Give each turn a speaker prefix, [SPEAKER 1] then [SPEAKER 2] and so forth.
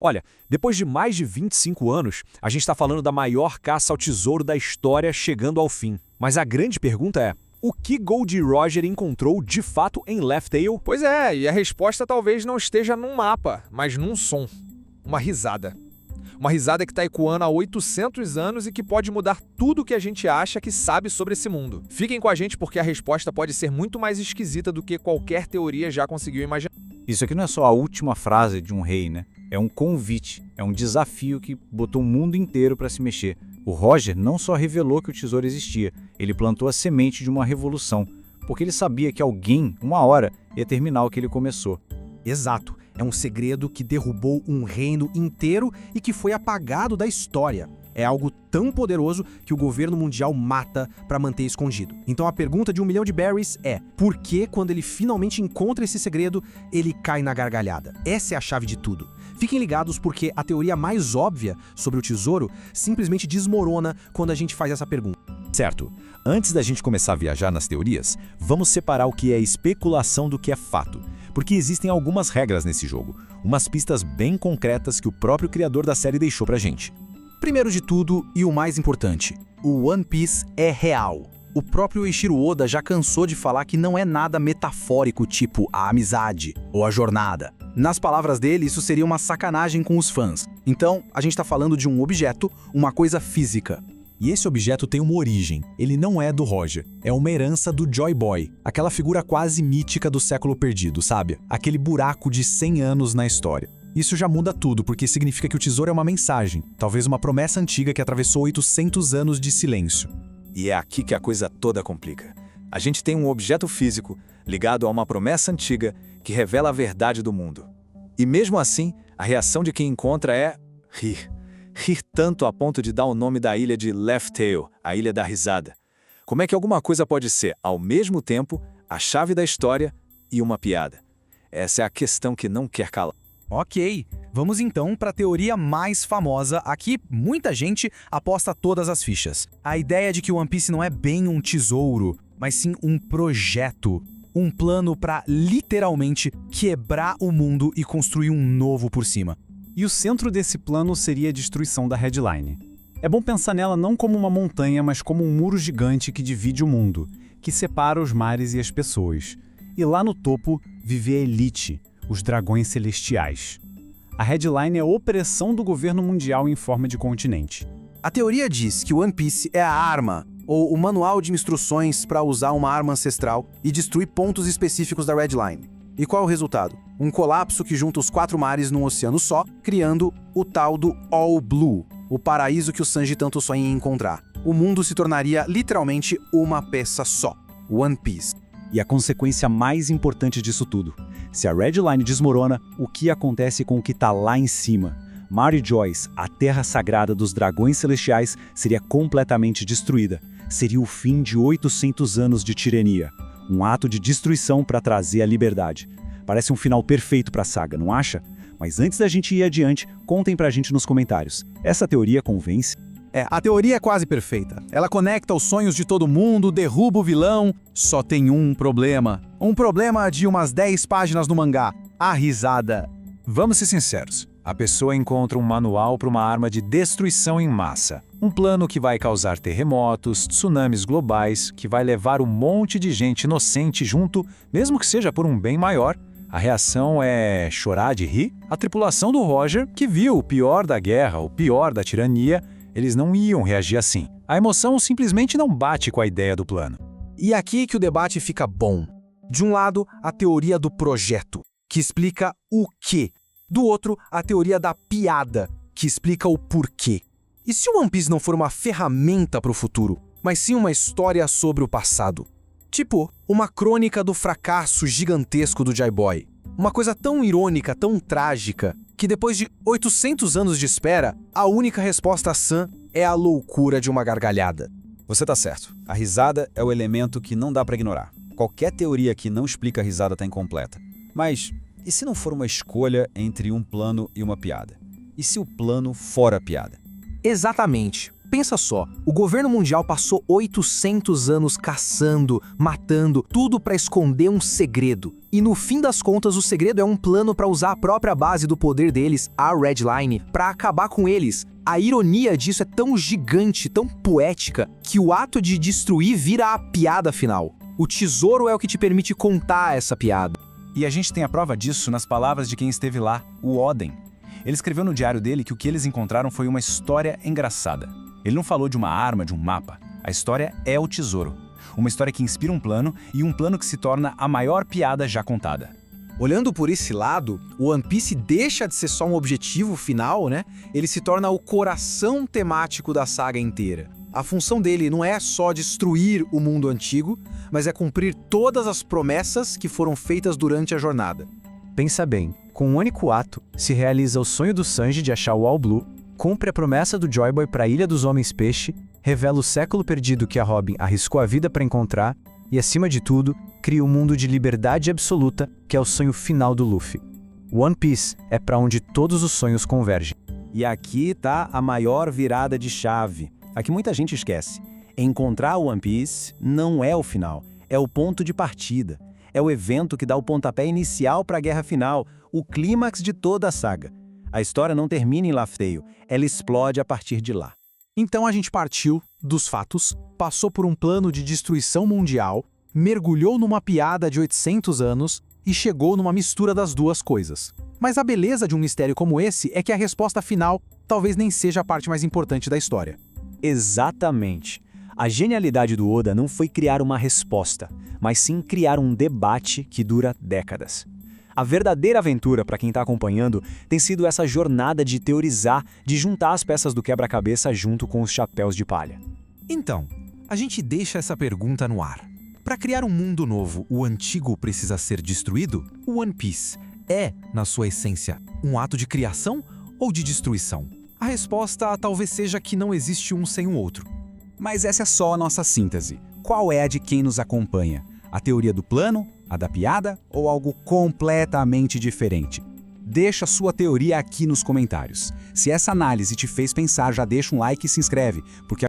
[SPEAKER 1] Olha, depois de mais de 25 anos, a gente está falando da maior caça ao tesouro da história chegando ao fim. Mas a grande pergunta é, o que Goldie Roger encontrou de fato em Laugh Tale?
[SPEAKER 2] Pois é, e a resposta talvez não esteja num mapa, mas num som. Uma risada. Uma risada que está ecoando há 800 anos e que pode mudar tudo o que a gente acha que sabe sobre esse mundo. Fiquem com a gente porque a resposta pode ser muito mais esquisita do que qualquer teoria já conseguiu imaginar.
[SPEAKER 3] Isso aqui não é só a última frase de um rei, né? É um convite, é um desafio que botou o mundo inteiro para se mexer. O Roger não só revelou que o tesouro existia, ele plantou a semente de uma revolução, porque ele sabia que alguém, uma hora, ia terminar o que ele começou.
[SPEAKER 4] Exato. É um segredo que derrubou um reino inteiro e que foi apagado da história. É algo tão poderoso que o governo mundial mata para manter escondido. Então a pergunta de 1 milhão de berries é: por que, quando ele finalmente encontra esse segredo, ele cai na gargalhada? Essa é a chave de tudo. Fiquem ligados porque a teoria mais óbvia sobre o tesouro simplesmente desmorona quando a gente faz essa pergunta.
[SPEAKER 1] Certo. Antes da gente começar a viajar nas teorias, vamos separar o que é especulação do que é fato. Porque existem algumas regras nesse jogo, umas pistas bem concretas que o próprio criador da série deixou pra gente.
[SPEAKER 4] Primeiro de tudo, e o mais importante, o One Piece é real. O próprio Eiichiro Oda já cansou de falar que não é nada metafórico, tipo a amizade ou a jornada. Nas palavras dele, isso seria uma sacanagem com os fãs. Então, a gente tá falando de um objeto, uma coisa física.
[SPEAKER 1] E esse objeto tem uma origem. Ele não é do Roger. É uma herança do Joy Boy, aquela figura quase mítica do século perdido, sabe? Aquele buraco de 100 anos na história. Isso já muda tudo, porque significa que o tesouro é uma mensagem, talvez uma promessa antiga que atravessou 800 anos de silêncio.
[SPEAKER 5] E é aqui que a coisa toda complica. A gente tem um objeto físico ligado a uma promessa antiga que revela a verdade do mundo. E mesmo assim, a reação de quem encontra é rir. Rir tanto a ponto de dar o nome da ilha de Laugh Tale, a ilha da risada. Como é que alguma coisa pode ser, ao mesmo tempo, a chave da história e uma piada? Essa é a questão que não quer calar.
[SPEAKER 4] Ok, vamos então para a teoria mais famosa. Aqui, muita gente aposta todas as fichas. A ideia de que o One Piece não é bem um tesouro, mas sim um projeto. Um plano para, literalmente, quebrar o mundo e construir um novo por cima.
[SPEAKER 3] E o centro desse plano seria a destruição da Redline. É bom pensar nela não como uma montanha, mas como um muro gigante que divide o mundo, que separa os mares e as pessoas. E lá no topo vive a elite, os dragões celestiais. A Redline é a opressão do governo mundial em forma de continente.
[SPEAKER 4] A teoria diz que o One Piece é a arma, ou o manual de instruções para usar uma arma ancestral e destruir pontos específicos da Redline. E qual é o resultado? Um colapso que junta os 4 mares num oceano só, criando o tal do All Blue, o paraíso que o Sanji tanto sonha em encontrar. O mundo se tornaria literalmente uma peça só, One Piece.
[SPEAKER 3] E a consequência mais importante disso tudo: se a Redline desmorona, o que acontece com o que está lá em cima? Mary Joyce, a terra sagrada dos dragões celestiais, seria completamente destruída. Seria o fim de 800 anos de tirania. Um ato de destruição para trazer a liberdade. Parece um final perfeito para a saga, não acha? Mas antes da gente ir adiante, contem pra gente nos comentários. Essa teoria convence?
[SPEAKER 4] A teoria é quase perfeita. Ela conecta os sonhos de todo mundo, derruba o vilão. Só tem um problema. Um problema de umas 10 páginas no mangá. A risada.
[SPEAKER 5] Vamos ser sinceros. A pessoa encontra um manual para uma arma de destruição em massa. Um plano que vai causar terremotos, tsunamis globais, que vai levar um monte de gente inocente junto, mesmo que seja por um bem maior. A reação é chorar de rir? A tripulação do Roger, que viu o pior da guerra, o pior da tirania, eles não iam reagir assim. A emoção simplesmente não bate com a ideia do plano.
[SPEAKER 4] E aqui que o debate fica bom. De um lado, a teoria do projeto, que explica o quê. Do outro, a teoria da piada, que explica o porquê. E se o One Piece não for uma ferramenta para o futuro, mas sim uma história sobre o passado? Tipo, uma crônica do fracasso gigantesco do Joy Boy. Uma coisa tão irônica, tão trágica, que depois de 800 anos de espera, a única resposta a Sam é a loucura de uma gargalhada.
[SPEAKER 6] Você tá certo. A risada é o elemento que não dá para ignorar. Qualquer teoria que não explica a risada tá incompleta. Mas e se não for uma escolha entre um plano e uma piada? E se o plano for a piada?
[SPEAKER 4] Exatamente. Pensa só, o governo mundial passou 800 anos caçando, matando, tudo para esconder um segredo. E no fim das contas, o segredo é um plano para usar a própria base do poder deles, a Red Line, para acabar com eles. A ironia disso é tão gigante, tão poética, que o ato de destruir vira a piada final. O tesouro é o que te permite contar essa piada.
[SPEAKER 5] E a gente tem a prova disso nas palavras de quem esteve lá, o Oden. Ele escreveu no diário dele que o que eles encontraram foi uma história engraçada. Ele não falou de uma arma, de um mapa. A história é o tesouro. Uma história que inspira um plano e um plano que se torna a maior piada já contada.
[SPEAKER 4] Olhando por esse lado, o One Piece deixa de ser só um objetivo final, né? Ele se torna o coração temático da saga inteira. A função dele não é só destruir o mundo antigo, mas é cumprir todas as promessas que foram feitas durante a jornada.
[SPEAKER 3] Pensa bem, com um único ato, se realiza o sonho do Sanji de achar o All Blue, cumpre a promessa do Joy Boy para a Ilha dos Homens-Peixe, revela o século perdido que a Robin arriscou a vida para encontrar e, acima de tudo, cria um mundo de liberdade absoluta, que é o sonho final do Luffy. One Piece é para onde todos os sonhos convergem.
[SPEAKER 5] E aqui tá a maior virada de chave, a que muita gente esquece. Encontrar o One Piece não é o final, é o ponto de partida. É o evento que dá o pontapé inicial para a guerra final, o clímax de toda a saga. A história não termina em Laugh Tale, ela explode a partir de lá.
[SPEAKER 4] Então a gente partiu dos fatos, passou por um plano de destruição mundial, mergulhou numa piada de 800 anos e chegou numa mistura das duas coisas. Mas a beleza de um mistério como esse é que a resposta final talvez nem seja a parte mais importante da história.
[SPEAKER 3] Exatamente. A genialidade do Oda não foi criar uma resposta, mas sim criar um debate que dura décadas. A verdadeira aventura, para quem está acompanhando, tem sido essa jornada de teorizar, de juntar as peças do quebra-cabeça junto com os chapéus de palha.
[SPEAKER 1] Então, a gente deixa essa pergunta no ar. Para criar um mundo novo, o antigo precisa ser destruído? O One Piece é, na sua essência, um ato de criação ou de destruição? A resposta talvez seja que não existe um sem o outro.
[SPEAKER 6] Mas essa é só a nossa síntese. Qual é a de quem nos acompanha? A teoria do plano? A da piada? Ou algo completamente diferente? Deixa sua teoria aqui nos comentários. Se essa análise te fez pensar, já deixa um like e se inscreve, porque